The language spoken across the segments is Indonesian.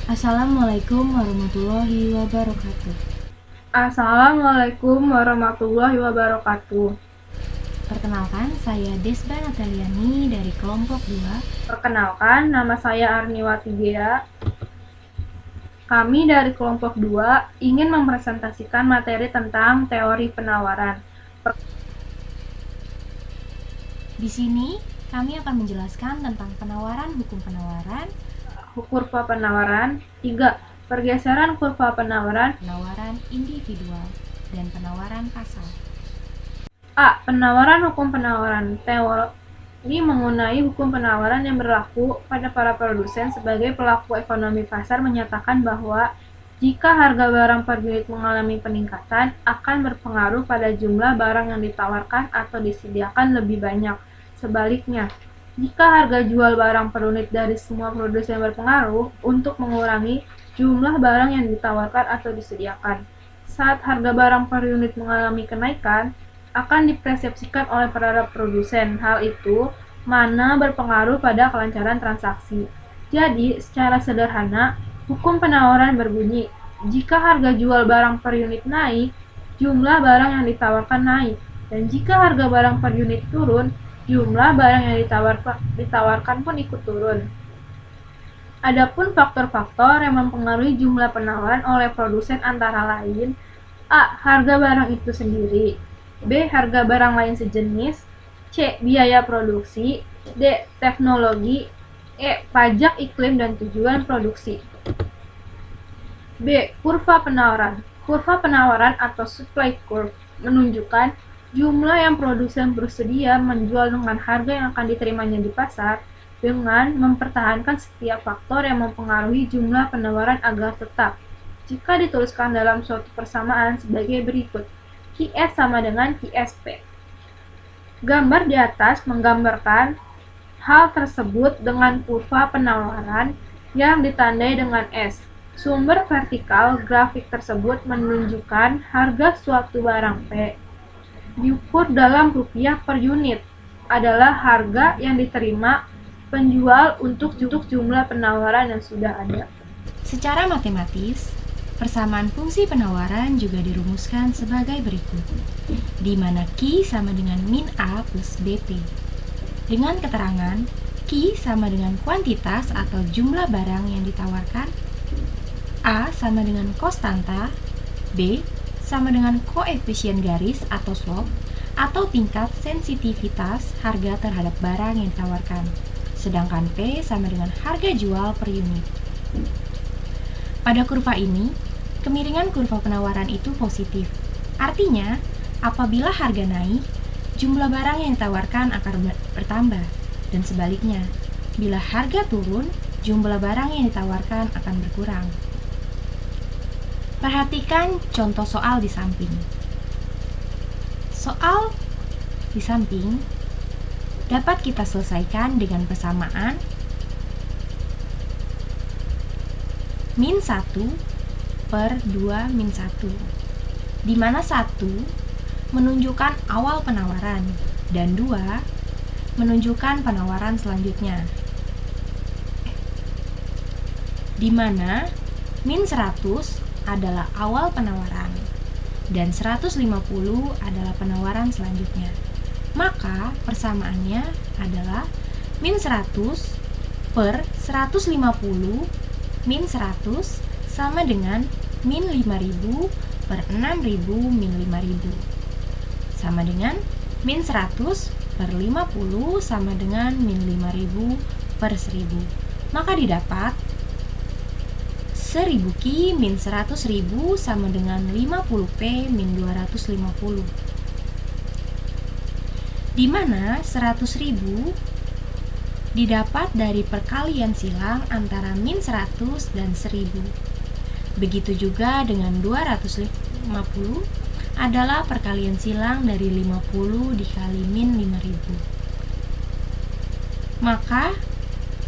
Assalamualaikum warahmatullahi wabarakatuh. Assalamualaikum warahmatullahi wabarakatuh. Perkenalkan, saya Desba Nataliani dari kelompok 2. Perkenalkan, nama saya Arniwati Gea. Kami dari kelompok 2 ingin mempresentasikan materi tentang teori penawaran. Di sini, kami akan menjelaskan tentang penawaran, hukum penawaran, Kurva penawaran 3. Pergeseran kurva penawaran. penawaran individual, dan penawaran pasar. A. Penawaran hukum penawaran. Teori mengenai hukum penawaran yang berlaku pada para produsen sebagai pelaku ekonomi pasar menyatakan bahwa jika harga barang per unit mengalami peningkatan, akan berpengaruh pada jumlah barang yang ditawarkan atau disediakan lebih banyak. Sebaliknya, jika harga jual barang per unit dari semua produsen berpengaruh untuk mengurangi jumlah barang yang ditawarkan atau disediakan. Saat harga barang per unit mengalami kenaikan, akan dipersepsikan oleh para produsen. Hal itu mana berpengaruh pada kelancaran transaksi. Jadi, secara sederhana, hukum penawaran berbunyi, jika harga jual barang per unit naik, jumlah barang yang ditawarkan naik. Dan jika harga barang per unit turun, jumlah barang yang ditawarkan pun ikut turun. Adapun faktor-faktor yang mempengaruhi jumlah penawaran oleh produsen antara lain: A. Harga barang itu sendiri. B. Harga barang lain sejenis. C. Biaya produksi. D. Teknologi. E. Pajak iklim dan tujuan produksi. B. Kurva penawaran. Kurva penawaran atau supply curve menunjukkan jumlah yang produsen bersedia menjual dengan harga yang akan diterimanya di pasar dengan mempertahankan setiap faktor yang mempengaruhi jumlah penawaran agar tetap. Jika dituliskan dalam suatu persamaan sebagai berikut, QS sama dengan QSP. Gambar di atas menggambarkan hal tersebut dengan kurva penawaran yang ditandai dengan S. Sumber vertikal grafik tersebut menunjukkan harga suatu barang P diukur dalam rupiah per unit adalah harga yang diterima penjual untuk jumlah penawaran yang sudah ada. Secara matematis, persamaan fungsi penawaran juga dirumuskan sebagai berikut, di mana Q sama dengan min A plus BP. Dengan keterangan, Q sama dengan kuantitas atau jumlah barang yang ditawarkan, A sama dengan konstanta, B sama dengan koefisien garis atau slope, atau tingkat sensitivitas harga terhadap barang yang ditawarkan. Sedangkan P sama dengan harga jual per unit. Pada kurva ini, kemiringan kurva penawaran itu positif. Artinya, apabila harga naik, jumlah barang yang ditawarkan akan bertambah. Dan sebaliknya, bila harga turun, jumlah barang yang ditawarkan akan berkurang. Perhatikan contoh soal di samping. Soal di samping dapat kita selesaikan dengan persamaan min 1 per 2 min 1, di mana 1 menunjukkan awal penawaran dan 2 menunjukkan penawaran selanjutnya, di mana min 100 adalah awal penawaran dan 150 adalah penawaran selanjutnya. Maka persamaannya adalah min 100 per 150 min 100 sama dengan min 5000 per 6000 min 5000 sama dengan min 100 per 50 sama dengan min 5000 per 1000. Maka didapat 1000 Q min 100.000 sama dengan 50 P min 250, di mana 100.000 didapat dari perkalian silang antara min 100 dan 1000. Begitu juga dengan 250 adalah perkalian silang dari 50 dikali min 5000. Maka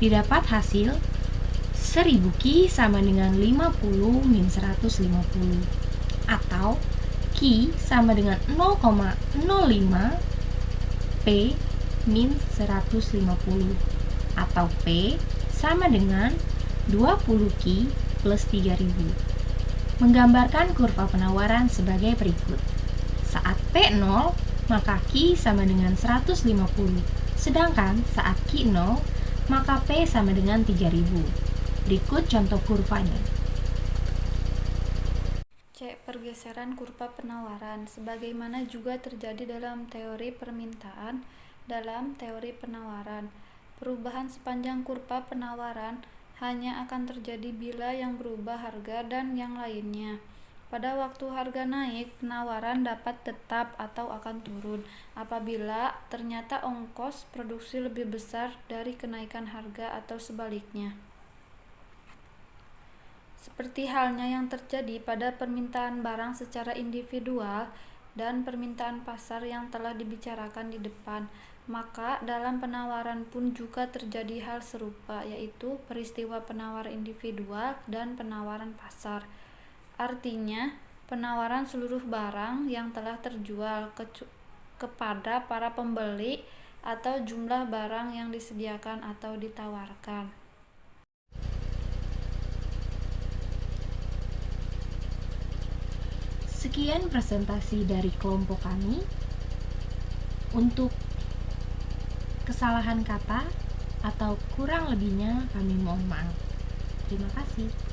didapat hasil 1000 Q sama dengan 50 min 150, atau Q sama dengan 0,05 P min 150, atau P sama dengan 20 Q plus 3.000. Menggambarkan kurva penawaran sebagai berikut. Saat P0, maka Q sama dengan 150. Sedangkan saat Q0, maka P sama dengan 3.000. Berikut contoh kurvanya. C. Pergeseran kurva penawaran. Sebagaimana juga terjadi dalam teori permintaan, dalam teori penawaran, perubahan sepanjang kurva penawaran hanya akan terjadi bila yang berubah harga dan yang lainnya. Pada waktu harga naik, penawaran dapat tetap atau akan turun apabila ternyata ongkos produksi lebih besar dari kenaikan harga atau sebaliknya. Seperti halnya yang terjadi pada permintaan barang secara individual dan permintaan pasar yang telah dibicarakan di depan, maka dalam penawaran pun juga terjadi hal serupa, yaitu peristiwa penawar individual dan penawaran pasar. Artinya, penawaran seluruh barang yang telah terjual kepada para pembeli atau jumlah barang yang disediakan atau ditawarkan. Sekian presentasi dari kelompok kami. Untuk kesalahan kata atau kurang lebihnya kami mohon maaf. Terima kasih.